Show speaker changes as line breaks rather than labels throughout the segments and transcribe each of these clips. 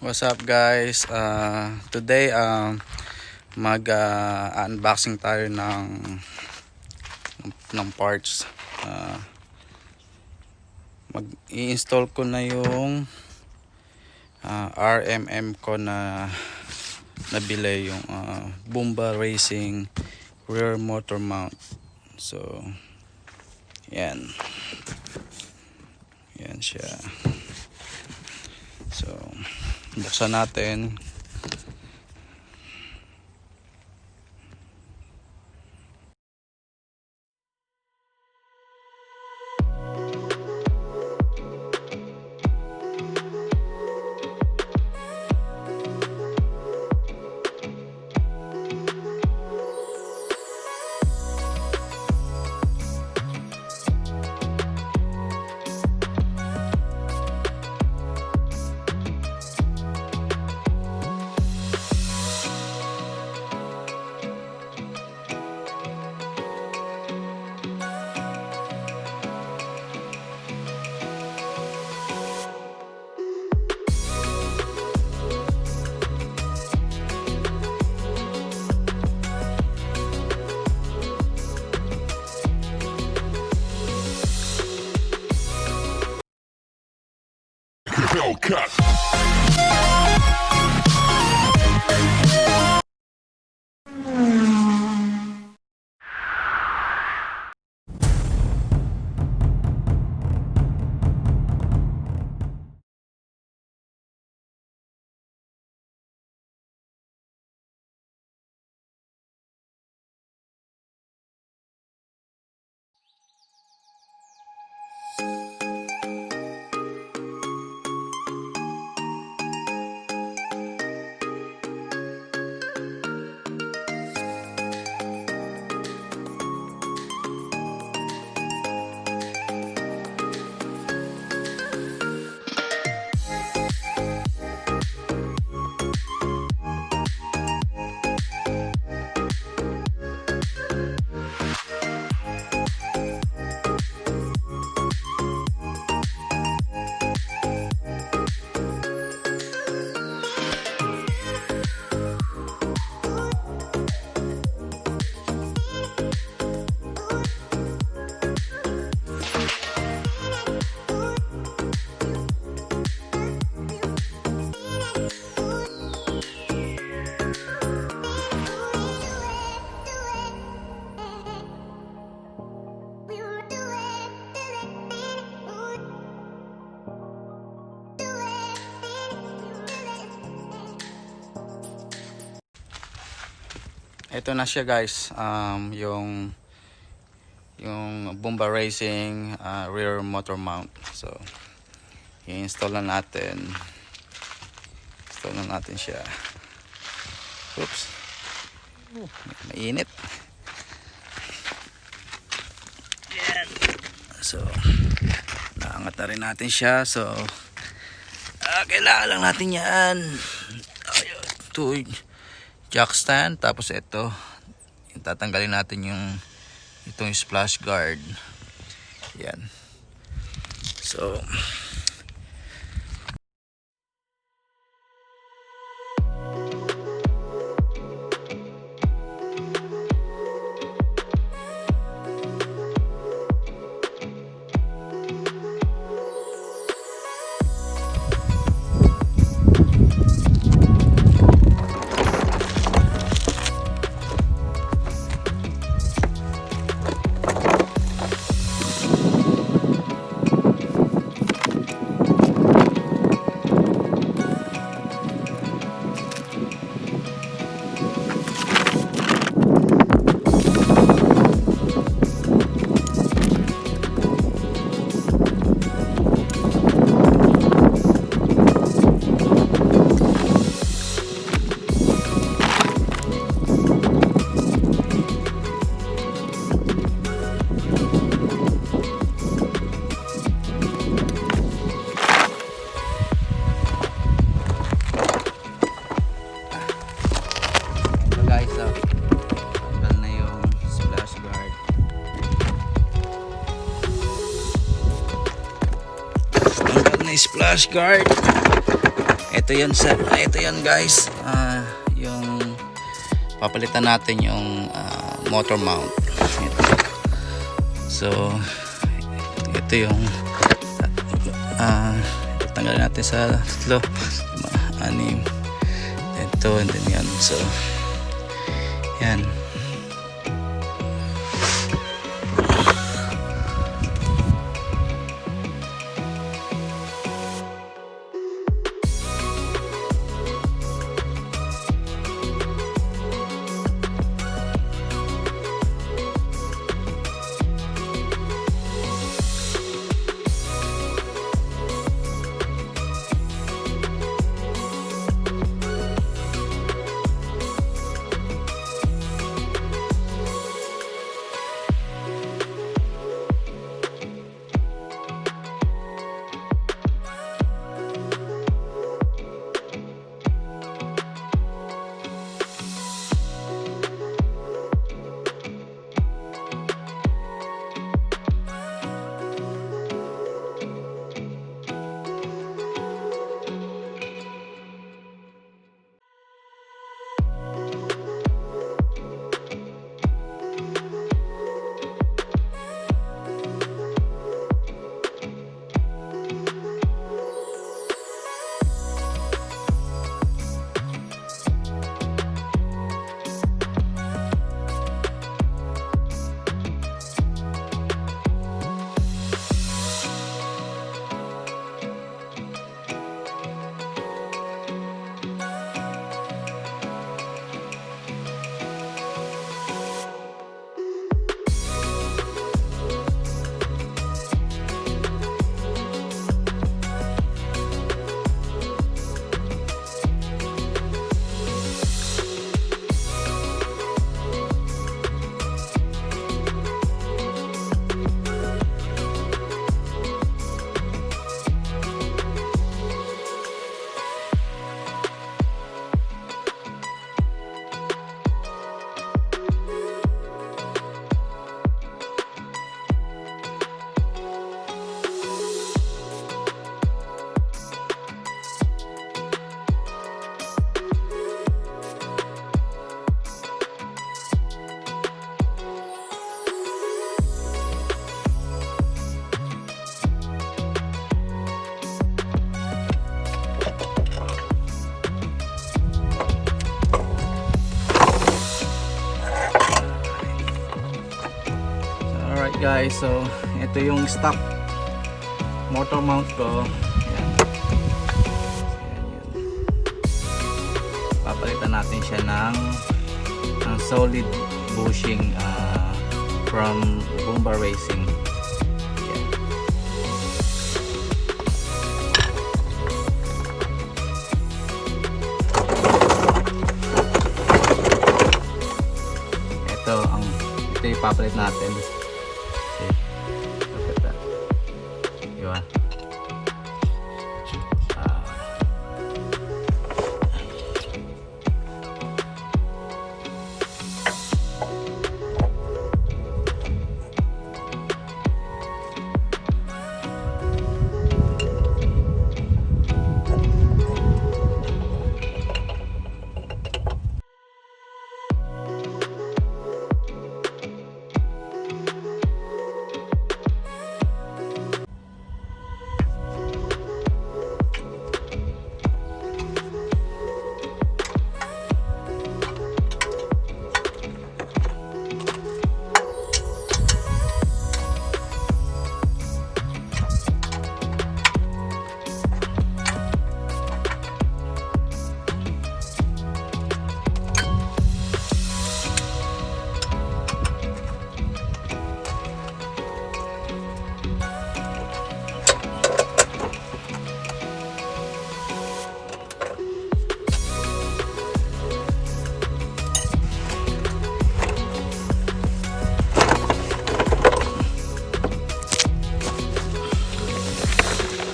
What's up guys? Today mag unboxing tayo ng parts. Mag-i-install ko na yung RMM ko na nabili yung Bumba Racing rear motor mount. So yan siya. So buksan natin.
Hellcat.
Ito na siya guys, yung Bumba Racing rear motor mount. So i-install na natin. Install na natin siya. Oops. Mainit. Yan. So naangat na rin natin siya. So kailangan lang natin yan. Ayun, to jack stand, tapos ito tatanggalin natin itong splash guard. Yan. So splash guard. ito yun guys, yung papalitan natin yung motor mount. So ito yung tanggalin natin sa tatlo, 5, 6, ito and then yan. So yan. Alright guys, so ito yung stock motor mount ko. Ayan. Ayan yun. Papalitan natin siya ng solid bushing from Bomba Racing. Ayan. Ito yung papalit natin. Diba?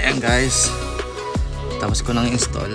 Ayan guys, tapos ko nang install.